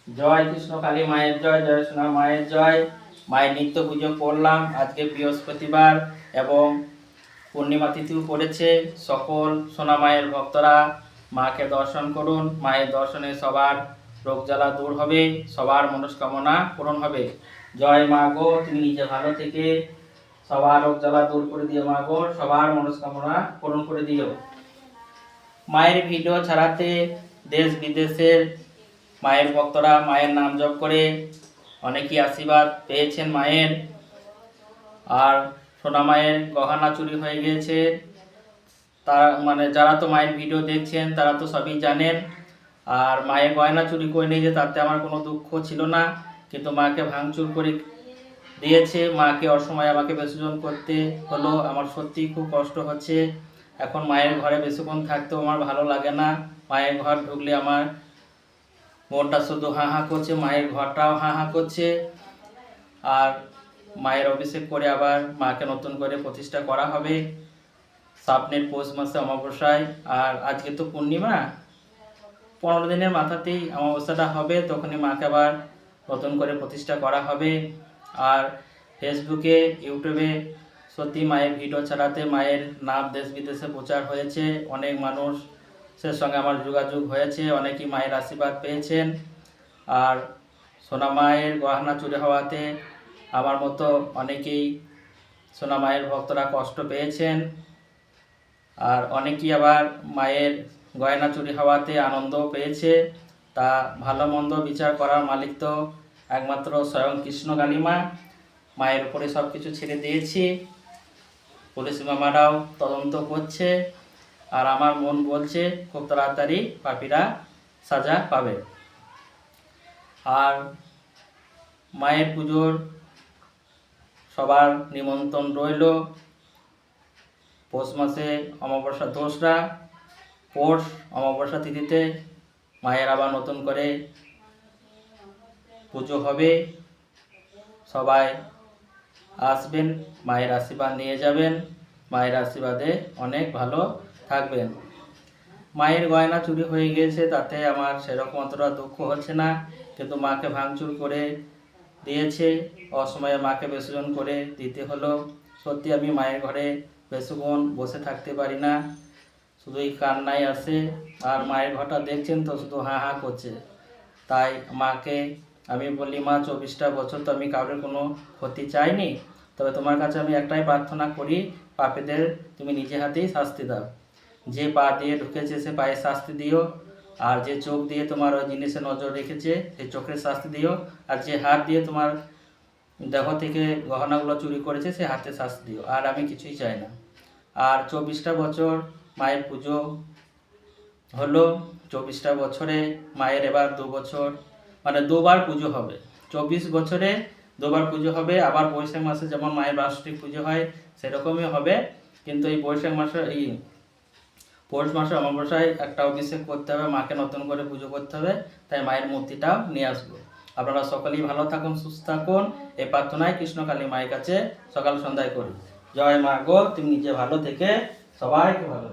জয় কৃষ্ণ কালী মায়ের জয়, জয় সোনা মায়ের জয়। মায়ের নিত্য পুজো করলাম। আজকে বৃহস্পতিবার এবং পূর্ণিমা তিথিও পড়েছে। সকল সোনা মায়ের ভক্তরা মাকে দর্শন করুন। মায়ের দর্শনে সবার রোগ জ্বালা দূর হবে, সবার মনস্কামনা পূরণ হবে। জয় মা গো, তুমি নিজে ভালো থেকে সবার রোগ জ্বালা দূর করে দিও মা গো, সবার মনস্কামনা পূরণ করে দিও। মায়ের ভিডিও ছাড়াতে দেশ বিদেশের মায়ের ভক্তরা মায়ের নাম জপ করে অনেকেই আশীর্বাদ পেয়েছেন মায়ের। আর সোনা মায়ের গহনা চুরি হয়ে গিয়েছে, তারা যারা তো মায়ের ভিডিও দেখছেন তারা তো সবই জানেন। আর মায়ের গয়না চুরি করে নিয়ে যে তাতে আমার কোনো দুঃখ ছিল না, কিন্তু মাকে ভাঙচুর করে দিয়েছে। মাকে অসময়ে আমাকে বিসর্জন করতে হলো, আমার সত্যি খুব কষ্ট হচ্ছে। এখন মায়ের ঘরে বেশিক্ষণ থাকতেও আমার ভালো লাগে না। মায়ের ঘর ঢুকলে আমার মনটা শুধু হাঁ হাঁ করছে, মায়ের ঘরটাও হাঁ হাঁ করছে। আর মায়ের অভিষেক করে আবার মাকে নতুন করে প্রতিষ্ঠা করা হবে সামনের পৌষ মাসে অমাবস্যায়। আর আজকে তো পূর্ণিমা, 15 দিনের মাথাতেই অমাবস্যাটা হবে, তখনই মাকে আবার নতুন করে প্রতিষ্ঠা করা হবে। আর ফেসবুকে, ইউটিউবে সত্যি মায়ের ভিডিও ছাড়াতে মায়ের নাম দেশ বিদেশে প্রচার হয়েছে। অনেক মানুষের সঙ্গে আমার যোগাযোগ হয়েছে, অনেকেই মায়ের আশীর্বাদ পেয়েছেন। আর সোনা মায়ের গহনা চুরি হওয়াতে আমার মতো অনেকেই সোনা মায়ের ভক্তরা কষ্ট পেয়েছেন। আর অনেকেই আবার মায়ের গয়না চুরি হওয়াতে আনন্দ পেয়েছে। তা ভালো মন্দ বিচার করার মালিক তো একমাত্র স্বয়ং কৃষ্ণ কালী মা। মায়ের উপরে সব কিছু ছেড়ে দিয়েছি। পুলিশ মামারাও তদন্ত করছে। আর আমার মন বলছে খুব তাড়াতাড়ি পাপীরা সাজা পাবে। আর মায়ের পুজোর সবার নিমন্ত্রণ রইল। পৌষ মাসে অমাবস্যা দোসরা পৌষ অমাবস্যা তিথিতে মায়ের আবার নতুন করে পুজো হবে। সবাই আসবেন, মায়ের আশীর্বাদ নিয়ে যাবেন। মায়ের আশীর্বাদে অনেক ভালো থাকবেন। মায়ের গয়না চুরি হয়ে গিয়েছে, তাতে আমার সেরকম অতটা দুঃখ হচ্ছে না, কিন্তু মাকে ভাঙচুর করে দিয়েছে, অসময়ে মাকে বিসর্জন করে দিতে হলো। সত্যি আমি মায়ের ঘরে বেশিক্ষণ বসে থাকতে পারি না, শুধুই কান্নাই আসে। আর মায়ের ঘরটা দেখছেন তো, শুধু হাঁ হাঁ করছে। তাই মাকে আমি বলি, মা 24টা বছর তো আমি কারোর কোনো ক্ষতি চাইনি, তবে তোমার কাছে আমি একটাই প্রার্থনা করি, পাপীদের তুমি নিজে হাতেই শাস্তি দাও। যে পা দিয়ে ঢুকেছে সে পায়ে শাস্তি দিও, আর যে চোখ দিয়ে তোমার ওই জিনিসে নজর রেখেছে সেই চোখের শাস্তি দিও, আর যে হাত দিয়ে তোমার দেহ থেকে গহনাগুলো চুরি করেছে সে হাতে শাস্তি দিও। আর আমি কিছুই চাই না। আর 24টা বছর মায়ের পুজো হলো। 24টা বছরে মায়ের এবার 2 বছর দুবার পুজো হবে। 24 বছরে দুবার পুজো হবে। আবার বৈশাখ মাসে যেমন মায়ের বার্ষিক পুজো হয় সেরকমই হবে, কিন্তু এই বৈশাখ মাসে পৌষ মাসে অমাবস্যায় একটা অভিষেক করতে হবে, মাকে নতুন করে পুজো করতে হবে। তাই মায়ের মূর্তিটাও নিয়ে আসবো। আপনারা সকলেই ভালো থাকুন, সুস্থ থাকুন, এই প্রার্থনায় কৃষ্ণ কালী মায়ের কাছে সকাল সন্ধ্যায় করি। জয় মা গো, তুমি নিজে ভালো থেকে সবাইকে ভালো